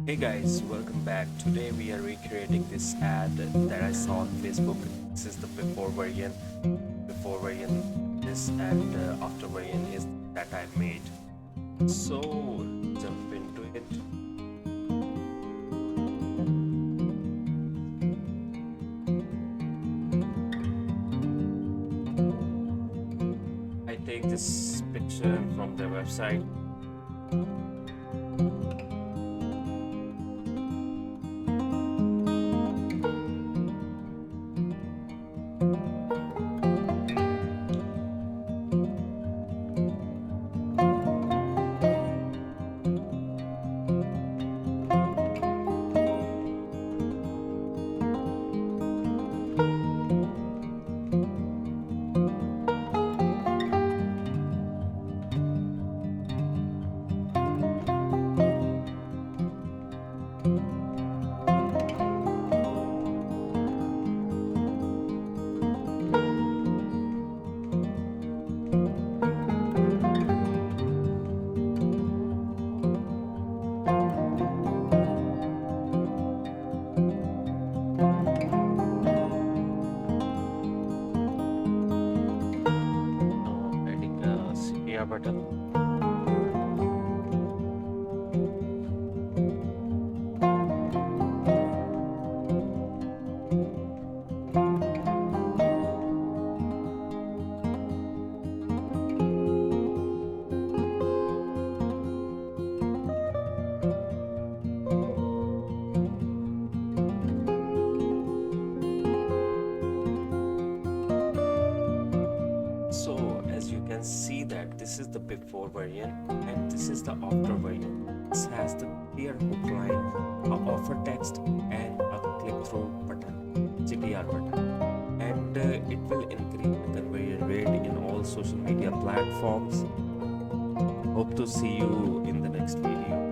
Hey guys, welcome back. Today we are recreating this ad that I saw on Facebook. This is the before version. Before version this and after version is that I made. So jump into it. I take this picture from their website. Adding a sepia button. So as you can see that this is the before variant and this is the after variant. This has the clear hook line, a offer text and a click-through button, CTR button. And it will increase the conversion rate in all social media platforms. Hope to see you in the next video.